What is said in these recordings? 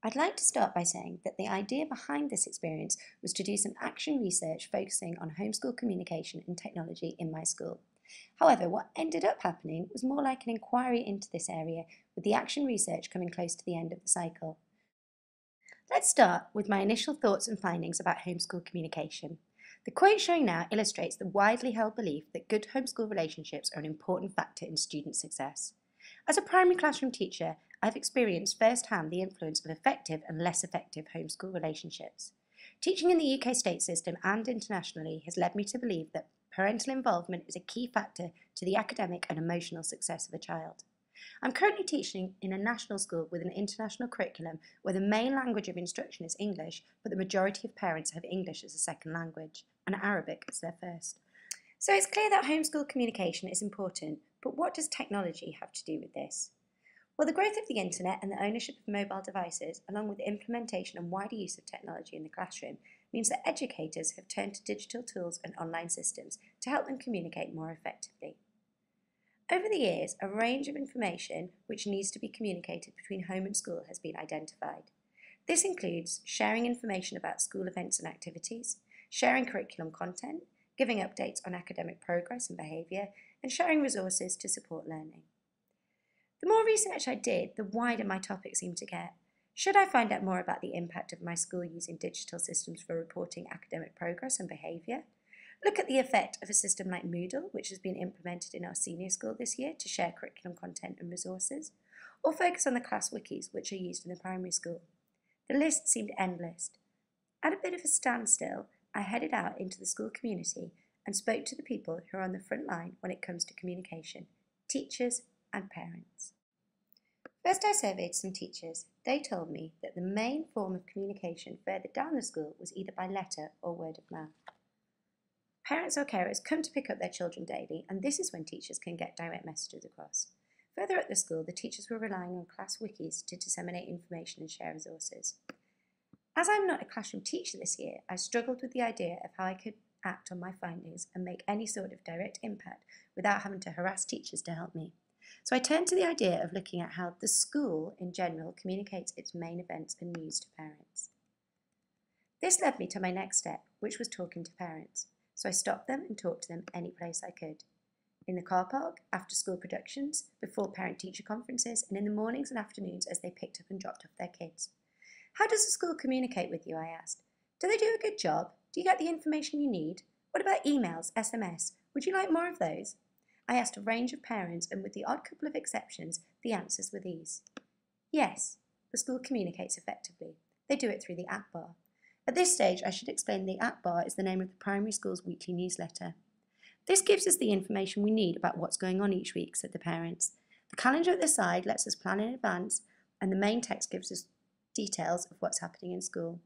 I'd like to start by saying that the idea behind this experience was to do some action research focusing on homeschool communication and technology in my school. However, what ended up happening was more like an inquiry into this area, with the action research coming close to the end of the cycle. Let's start with my initial thoughts and findings about homeschool communication. The quote showing now illustrates the widely held belief that good homeschool relationships are an important factor in student success. As a primary classroom teacher, I've experienced firsthand the influence of effective and less effective homeschool relationships. Teaching in the UK state system and internationally has led me to believe that parental involvement is a key factor to the academic and emotional success of a child. I'm currently teaching in a national school with an international curriculum where the main language of instruction is English, but the majority of parents have English as a second language and Arabic as their first. So it's clear that homeschool communication is important, but what does technology have to do with this? Well, the growth of the internet and the ownership of mobile devices, along with the implementation and wider use of technology in the classroom, means that educators have turned to digital tools and online systems to help them communicate more effectively. Over the years, a range of information which needs to be communicated between home and school has been identified. This includes sharing information about school events and activities, sharing curriculum content, giving updates on academic progress and behaviour, and sharing resources to support learning. The more research I did, the wider my topic seemed to get. Should I find out more about the impact of my school using digital systems for reporting academic progress and behaviour? Look at the effect of a system like Moodle, which has been implemented in our senior school this year to share curriculum content and resources, or focus on the class wikis, which are used in the primary school. The list seemed endless. At a bit of a standstill, I headed out into the school community and spoke to the people who are on the front line when it comes to communication, teachers and parents. First, I surveyed some teachers. They told me that the main form of communication further down the school was either by letter or word of mouth. Parents or carers come to pick up their children daily, and this is when teachers can get direct messages across. Further up the school, the teachers were relying on class wikis to disseminate information and share resources. As I'm not a classroom teacher this year, I struggled with the idea of how I could act on my findings and make any sort of direct impact without having to harass teachers to help me. So I turned to the idea of looking at how the school in general communicates its main events and news to parents. This led me to my next step, which was talking to parents. So I stopped them and talked to them any place I could. In the car park, after school productions, before parent-teacher conferences, and in the mornings and afternoons as they picked up and dropped off their kids. How does the school communicate with you, I asked. Do they do a good job? Do you get the information you need? What about emails, SMS? Would you like more of those? I asked a range of parents, and with the odd couple of exceptions, the answers were these. Yes, the school communicates effectively. They do it through the Akbar. At this stage, I should explain the Akbar is the name of the primary school's weekly newsletter. This gives us the information we need about what's going on each week, said the parents. The calendar at the side lets us plan in advance, and the main text gives us details of what's happening in school.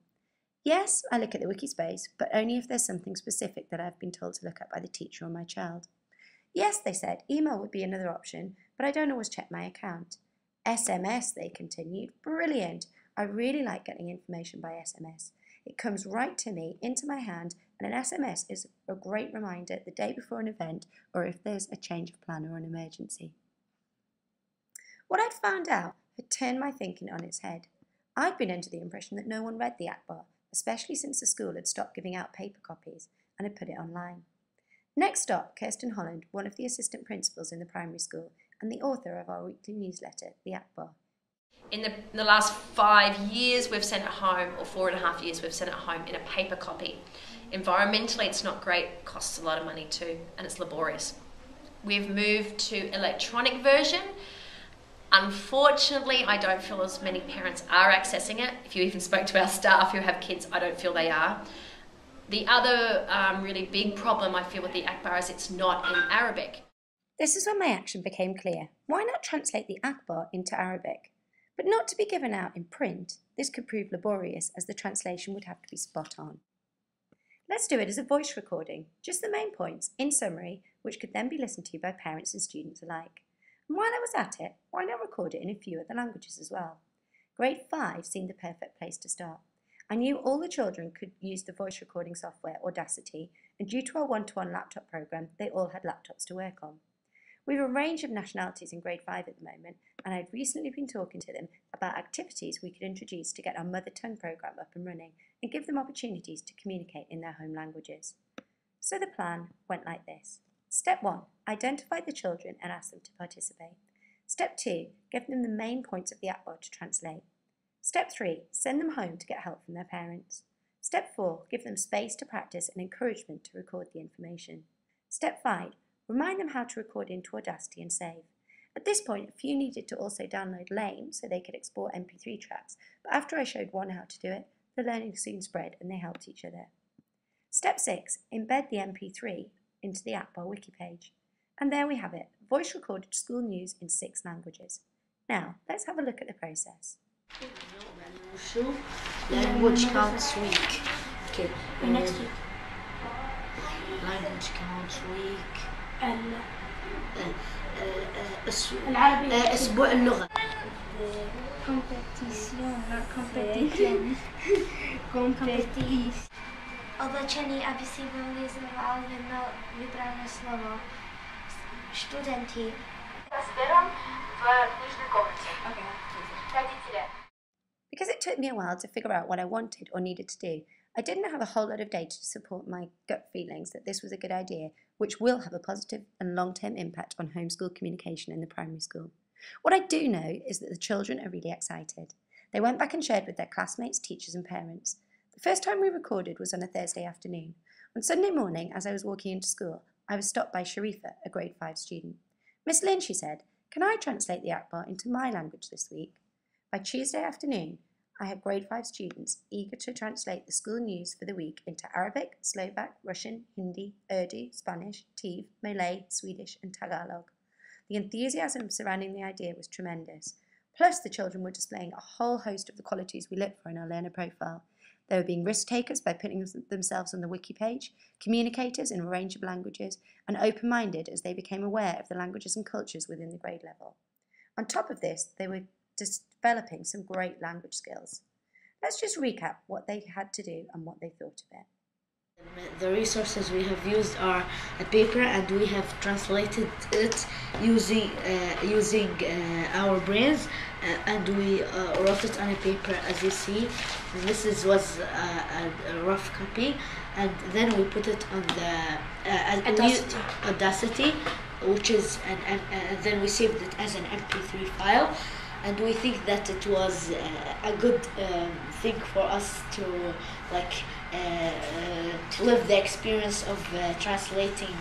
Yes, I look at the wiki space, but only if there's something specific that I've been told to look at by the teacher or my child. Yes, they said, email would be another option, but I don't always check my account. SMS, they continued. Brilliant. I really like getting information by SMS. It comes right to me, into my hand, and an SMS is a great reminder the day before an event or if there's a change of plan or an emergency. What I'd found out had turned my thinking on its head. I'd been under the impression that no one read the Akbar, especially since the school had stopped giving out paper copies and had put it online. Next stop, Kirsten Holland, one of the assistant principals in the primary school and the author of our weekly newsletter, the Akbar. In the last 5 years, we've sent it home, or 4.5 years, we've sent it home in a paper copy. Environmentally, it's not great, it costs a lot of money too, and it's laborious. We've moved to electronic version. Unfortunately, I don't feel as many parents are accessing it. If you even spoke to our staff who have kids, I don't feel they are. The other really big problem I feel with the Akbar is it's not in Arabic. This is when my action became clear. Why not translate the Akbar into Arabic? But not to be given out in print. This could prove laborious as the translation would have to be spot on. Let's do it as a voice recording, just the main points, in summary, which could then be listened to by parents and students alike. And while I was at it, why not record it in a few other languages as well? Grade 5 seemed the perfect place to start. I knew all the children could use the voice recording software Audacity, and due to our one-to-one laptop program, they all had laptops to work on. We have a range of nationalities in grade 5 at the moment, and I'd recently been talking to them about activities we could introduce to get our mother tongue programme up and running and give them opportunities to communicate in their home languages. So the plan went like this. Step 1, identify the children and ask them to participate. Step 2, give them the main points of the APBAR to translate. Step 3, send them home to get help from their parents. Step 4, give them space to practice and encouragement to record the information. Step 5, remind them how to record into Audacity and save. At this point, a few needed to also download Lame so they could export MP3 tracks, but after I showed one how to do it, the learning soon spread and they helped each other. Step 6, embed the MP3 into the APBAR wiki page. And there we have it, voice recorded school news in 6 languages. Now, let's have a look at the process. Language counts week. Okay. Next week. Language counts week. العربي. أسبوع اللغة. Competition, not competition. Competition. Oblečení, aby si vylizoval jedno vybrané slovo. Studenti. Because it took me a while to figure out what I wanted or needed to do, I didn't have a whole lot of data to support my gut feelings that this was a good idea, which will have a positive and long-term impact on homeschool communication in the primary school. What I do know is that the children are really excited. They went back and shared with their classmates, teachers and parents. The first time we recorded was on a Thursday afternoon. On Sunday morning, as I was walking into school, I was stopped by Sharifa, a grade 5 student. Miss Lynn, she said, "Can I translate the APBAR into my language this week?" By Tuesday afternoon, I had grade 5 students eager to translate the school news for the week into Arabic, Slovak, Russian, Hindi, Urdu, Spanish, Tiv, Malay, Swedish and Tagalog. The enthusiasm surrounding the idea was tremendous. Plus, the children were displaying a whole host of the qualities we look for in our learner profile. They were being risk takers by putting themselves on the wiki page, communicators in a range of languages, and open-minded as they became aware of the languages and cultures within the grade level. On top of this, they were developing some great language skills. Let's just recap what they had to do and what they thought of it. The resources we have used are a paper, and we have translated it using our brains, and we wrote it on a paper, as you see. Was a rough copy, and then we put it on the Audacity, which is and then we saved it as an MP3 file. And we think that it was a good thing for us to live the experience of translating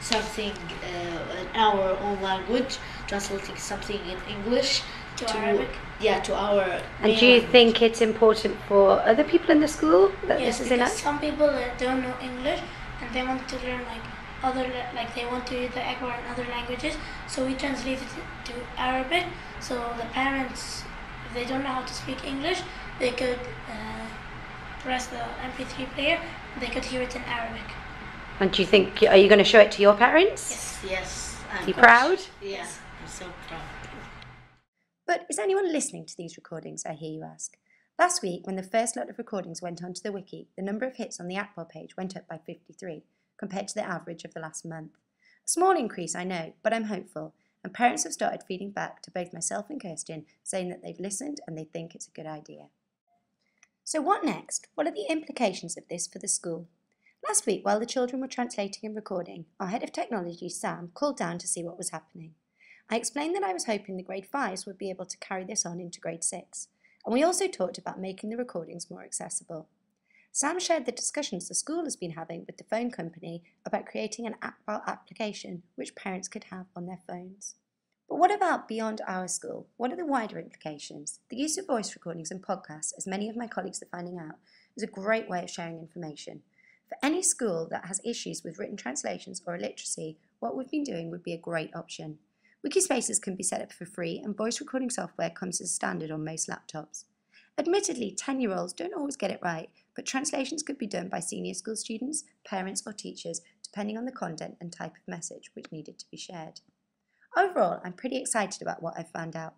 something in our own language, translating something in English To Arabic? Yeah, to our. And do you think it's important for other people in the school that Yes, this is because enough? some people don't know English and they want to learn they want to read the APBAR in other languages. So we translated it to Arabic. So the parents, if they don't know how to speak English, they could press the MP3 player. They could hear it in Arabic. And do you think, are you going to show it to your parents? Yes. Yes. Are you proud? Yes, I'm so proud. But is anyone listening to these recordings, I hear you ask? Last week, when the first lot of recordings went onto the wiki, the number of hits on the APBAR page went up by 53, compared to the average of the last month. A small increase, I know, but I'm hopeful, and parents have started feeding back to both myself and Kirsten, saying that they've listened and they think it's a good idea. So what next? What are the implications of this for the school? Last week, while the children were translating and recording, our head of technology, Sam, called down to see what was happening. I explained that I was hoping the grade 5s would be able to carry this on into grade 6, and we also talked about making the recordings more accessible. Sam shared the discussions the school has been having with the phone company about creating an APBAR application which parents could have on their phones. But what about beyond our school? What are the wider implications? The use of voice recordings and podcasts, as many of my colleagues are finding out, is a great way of sharing information. For any school that has issues with written translations or illiteracy, what we've been doing would be a great option. Wikispaces can be set up for free, and voice recording software comes as standard on most laptops. Admittedly, 10-year-olds don't always get it right, but translations could be done by senior school students, parents or teachers, depending on the content and type of message which needed to be shared. Overall, I'm pretty excited about what I've found out.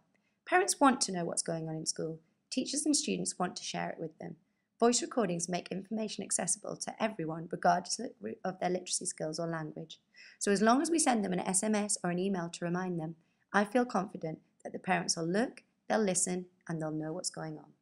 Parents want to know what's going on in school. Teachers and students want to share it with them. Voice recordings make information accessible to everyone regardless of their literacy skills or language. So as long as we send them an SMS or an email to remind them, I feel confident that the parents will look, they'll listen, and they'll know what's going on.